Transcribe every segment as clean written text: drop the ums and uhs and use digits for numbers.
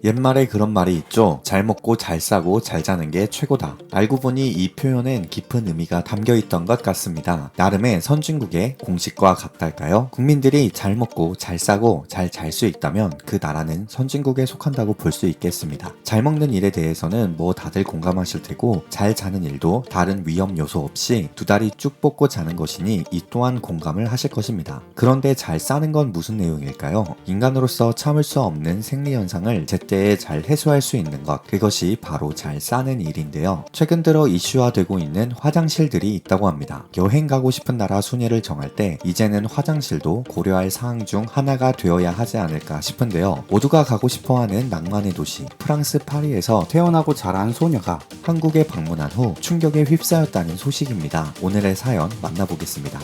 옛말에 그런 말이 있죠. 잘 먹고 잘 싸고 잘 자는 게 최고다. 알고 보니 이 표현엔 깊은 의미가 담겨 있던 것 같습니다. 나름의 선진국의 공식과 같달까요? 국민들이 잘 먹고 잘 싸고 잘 잘 수 있다면 그 나라는 선진국에 속한다고 볼 수 있겠습니다. 잘 먹는 일에 대해서는 뭐 다들 공감하실 테고, 잘 자는 일도 다른 위험 요소 없이 두 다리 쭉 뻗고 자는 것이니 이 또한 공감을 하실 것입니다. 그런데 잘 싸는 건 무슨 내용일까요? 인간으로서 참을 수 없는 생리 현상을 제때에 잘 해소할 수 있는 것, 그것이 바로 잘 싸는 일인데요. 최근 들어 이슈화되고 있는 화장실들이 있다고 합니다. 여행 가고 싶은 나라 순위를 정할 때 이제는 화장실도 고려할 사항 중 하나가 되어야 하지 않을까 싶은데요. 모두가 가고 싶어하는 낭만의 도시 프랑스 파리에서 태어나고 자란 소녀가 한국에 방문한 후 충격에 휩싸였다는 소식입니다. 오늘의 사연 만나보겠습니다.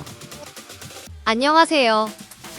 안녕하세요.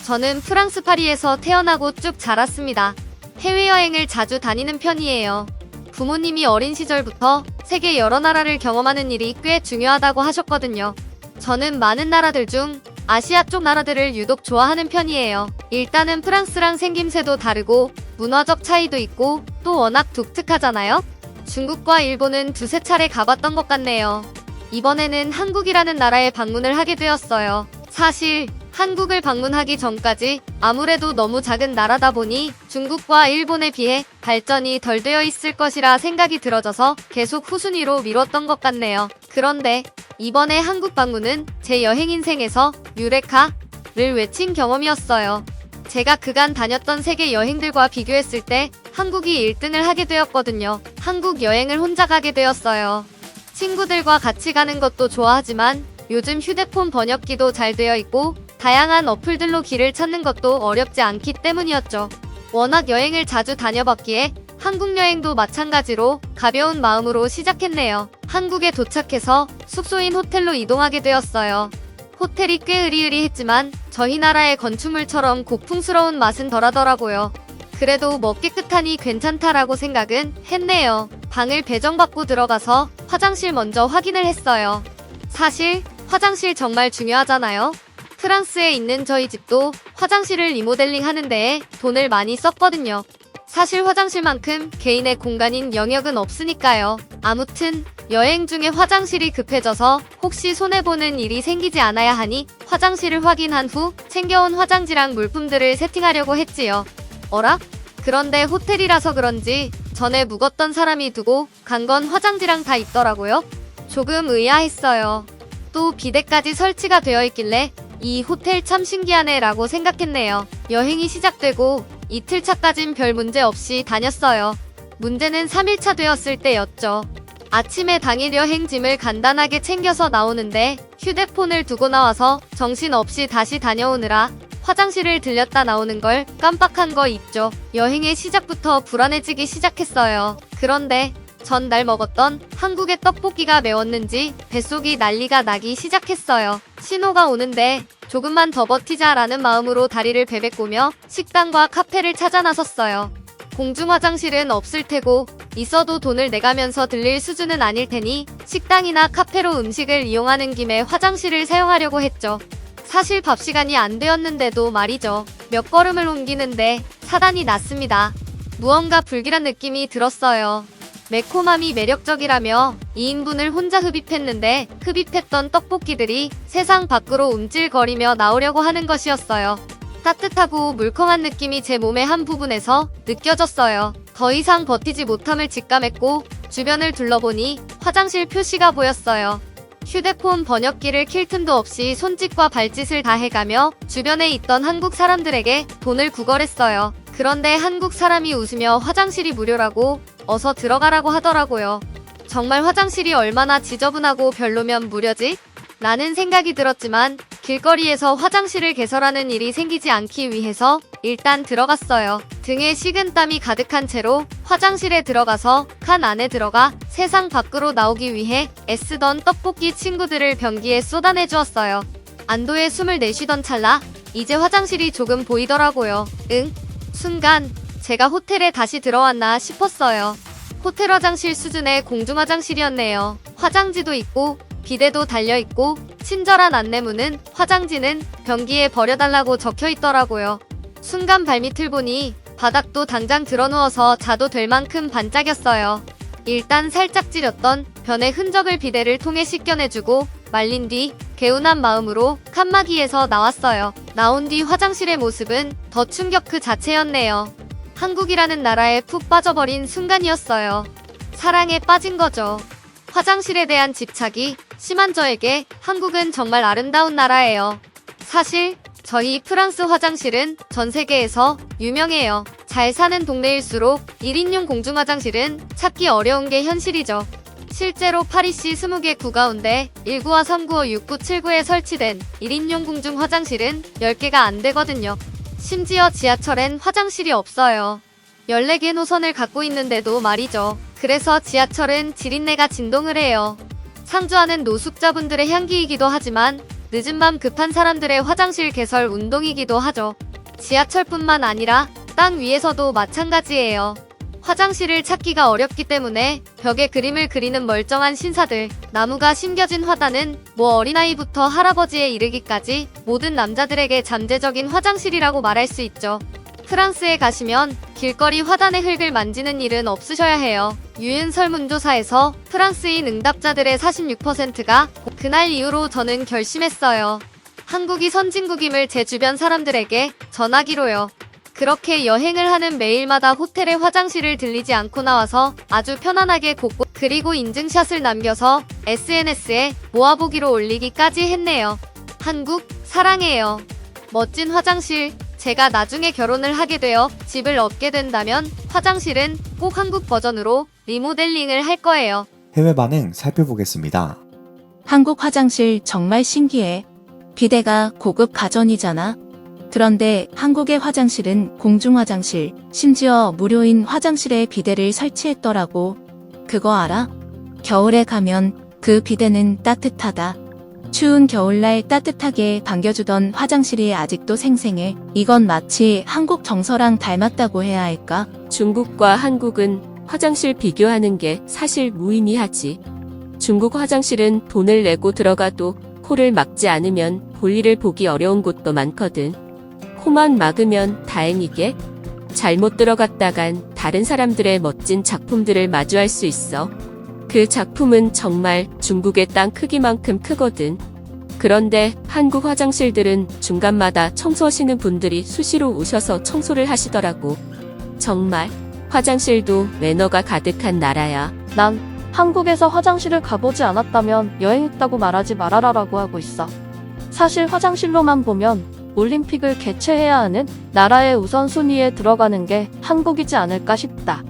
저는 프랑스 파리에서 태어나고 쭉 자랐습니다. 해외여행을 자주 다니는 편이에요. 부모님이 어린 시절부터 세계 여러 나라를 경험하는 일이 꽤 중요하다고 하셨거든요. 저는 많은 나라들 중 아시아 쪽 나라들을 유독 좋아하는 편이에요. 일단은 프랑스랑 생김새도 다르고 문화적 차이도 있고 또 워낙 독특하잖아요. 중국과 일본은 두세 차례 가봤던 것 같네요. 이번에는 한국이라는 나라에 방문을 하게 되었어요. 사실 한국을 방문하기 전까지 아무래도 너무 작은 나라다 보니 중국과 일본에 비해 발전이 덜 되어 있을 것이라 생각이 들어져서 계속 후순위로 미뤘던 것 같네요. 그런데 이번에 한국 방문은 제 여행 인생에서 유레카를 외친 경험이었어요. 제가 그간 다녔던 세계 여행들과 비교했을 때 한국이 1등을 하게 되었거든요. 한국 여행을 혼자 가게 되었어요. 친구들과 같이 가는 것도 좋아하지만 요즘 휴대폰 번역기도 잘 되어 있고 다양한 어플들로 길을 찾는 것도 어렵지 않기 때문이었죠. 워낙 여행을 자주 다녀봤기에 한국 여행도 마찬가지로 가벼운 마음으로 시작했네요. 한국에 도착해서 숙소인 호텔로 이동하게 되었어요. 호텔이 꽤 으리으리했지만 저희 나라의 건축물처럼 고풍스러운 맛은 덜하더라고요. 그래도 뭐 깨끗하니 괜찮다라고 생각은 했네요. 방을 배정받고 들어가서 화장실 먼저 확인을 했어요. 사실 화장실 정말 중요하잖아요. 프랑스에 있는 저희 집도 화장실을 리모델링 하는 데에 돈을 많이 썼거든요. 사실 화장실만큼 개인의 공간인 영역은 없으니까요. 아무튼 여행 중에 화장실이 급해져서 혹시 손해보는 일이 생기지 않아야 하니 화장실을 확인한 후 챙겨온 화장지랑 물품들을 세팅하려고 했지요. 어라? 그런데 호텔이라서 그런지 전에 묵었던 사람이 두고 간 건 화장지랑 다 있더라고요. 조금 의아했어요. 또 비데까지 설치가 되어 있길래 이 호텔 참 신기하네 라고 생각했네요. 여행이 시작되고 이틀차까진 별 문제 없이 다녔어요. 문제는 3일차 되었을 때였죠. 아침에 당일 여행 짐을 간단하게 챙겨서 나오는데 휴대폰을 두고 나와서 정신없이 다시 다녀오느라 화장실을 들렸다 나오는 걸 깜빡한 거 있죠. 여행의 시작부터 불안해지기 시작했어요. 그런데 전날 먹었던 한국의 떡볶이가 매웠는지 뱃속이 난리가 나기 시작했어요. 신호가 오는데 조금만 더 버티자라는 마음으로 다리를 베베꼬며 식당과 카페를 찾아 나섰어요. 공중 화장실은 없을 테고 있어도 돈을 내가면서 들릴 수준은 아닐 테니 식당이나 카페로 음식을 이용하는 김에 화장실을 사용하려고 했죠. 사실 밥 시간이 안 되었는데도 말이죠. 몇 걸음을 옮기는데 사단이 났습니다. 무언가 불길한 느낌이 들었어요. 매콤함이 매력적이라며 2인분을 혼자 흡입했는데 흡입했던 떡볶이들이 세상 밖으로 움찔거리며 나오려고 하는 것이었어요. 따뜻하고 물컹한 느낌이 제 몸의 한 부분에서 느껴졌어요. 더 이상 버티지 못함을 직감했고 주변을 둘러보니 화장실 표시가 보였어요. 휴대폰 번역기를 킬 틈도 없이 손짓과 발짓을 다 해가며 주변에 있던 한국 사람들에게 돈을 구걸했어요. 그런데 한국 사람이 웃으며 화장실이 무료라고 어서 들어가라고 하더라고요. 정말 화장실이 얼마나 지저분하고 별로면 무료지? 라는 생각이 들었지만 길거리에서 화장실을 개설하는 일이 생기지 않기 위해서 일단 들어갔어요. 등에 식은땀이 가득한 채로 화장실에 들어가서 칸 안에 들어가 세상 밖으로 나오기 위해 애쓰던 떡볶이 친구들을 변기에 쏟아내 주었어요. 안도의 숨을 내쉬던 찰나 이제 화장실이 조금 보이더라고요. 순간 제가 호텔에 다시 들어왔나 싶었어요. 호텔 화장실 수준의 공중 화장실이었네요. 화장지도 있고 비데도 달려있고 친절한 안내문은 화장지는 변기에 버려달라고 적혀있더라고요. 순간 발밑을 보니 바닥도 당장 드러누워서 자도 될 만큼 반짝였어요. 일단 살짝 찌렸던 변의 흔적을 비데를 통해 씻겨내주고 말린 뒤 개운한 마음으로 칸막이에서 나왔어요. 나온 뒤 화장실의 모습은 더 충격 그 자체였네요. 한국이라는 나라에 푹 빠져버린 순간이었어요. 사랑에 빠진 거죠. 화장실에 대한 집착이 심한 저에게 한국은 정말 아름다운 나라예요. 사실 저희 프랑스 화장실은 전 세계에서 유명해요. 잘 사는 동네일수록 1인용 공중 화장실은 찾기 어려운 게 현실이죠. 실제로 파리시 20개 구 가운데 19와 395, 69, 79에 설치된 1인용 공중 화장실은 10개가 안 되거든요. 심지어 지하철엔 화장실이 없어요. 14개 노선을 갖고 있는데도 말이죠. 그래서 지하철은 지린내가 진동을 해요. 상주하는 노숙자분들의 향기이기도 하지만 늦은 밤 급한 사람들의 화장실 개설 운동이기도 하죠. 지하철뿐만 아니라 땅 위에서도 마찬가지예요. 화장실을 찾기가 어렵기 때문에 벽에 그림을 그리는 멀쩡한 신사들, 나무가 심겨진 화단은 어린아이부터 할아버지에 이르기까지 모든 남자들에게 잠재적인 화장실이라고 말할 수 있죠. 프랑스에 가시면 길거리 화단의 흙을 만지는 일은 없으셔야 해요. 유엔 설문조사에서 프랑스인 응답자들의 46%가 그날 이후로 저는 결심했어요. 한국이 선진국임을 제 주변 사람들에게 전하기로요. 그렇게 여행을 하는 매일마다 호텔의 화장실을 들리지 않고 나와서 아주 편안하게 곳곳 그리고 인증샷을 남겨서 SNS에 모아보기로 올리기까지 했네요. 한국 사랑해요. 멋진 화장실. 제가 나중에 결혼을 하게 되어 집을 얻게 된다면 화장실은 꼭 한국 버전으로 리모델링을 할 거예요. 해외 반응 살펴보겠습니다. 한국 화장실 정말 신기해. 비데가 고급 가전이잖아. 그런데 한국의 화장실은 공중화장실, 심지어 무료인 화장실에 비데를 설치했더라고. 그거 알아? 겨울에 가면 그 비데는 따뜻하다. 추운 겨울날 따뜻하게 반겨주던 화장실이 아직도 생생해. 이건 마치 한국 정서랑 닮았다고 해야 할까? 중국과 한국은 화장실 비교하는 게 사실 무의미하지. 중국 화장실은 돈을 내고 들어가도 코를 막지 않으면 볼일을 보기 어려운 곳도 많거든. 코만 막으면 다행이게 잘못 들어갔다간 다른 사람들의 멋진 작품들을 마주할 수 있어. 그 작품은 정말 중국의 땅 크기만큼 크거든. 그런데 한국 화장실들은 중간마다 청소하시는 분들이 수시로 오셔서 청소를 하시더라고. 정말 화장실도 매너가 가득한 나라야. 난 한국에서 화장실을 가보지 않았다면 여행했다고 말하지 말아라라고 하고 있어. 사실 화장실로만 보면 올림픽을 개최해야 하는 나라의 우선순위에 들어가는 게 한국이지 않을까 싶다.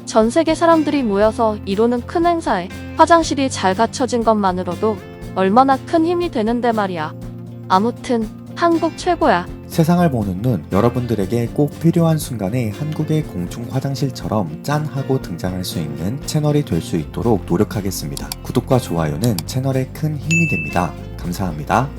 전 세계 사람들이 모여서 이루는 큰 행사에 화장실이 잘 갖춰진 것만으로도 얼마나 큰 힘이 되는데 말이야. 아무튼 한국 최고야. 세상을 보는 눈, 여러분들에게 꼭 필요한 순간에 한국의 공중 화장실처럼 짠 하고 등장할 수 있는 채널이 될 수 있도록 노력하겠습니다. 구독과 좋아요는 채널에 큰 힘이 됩니다. 감사합니다.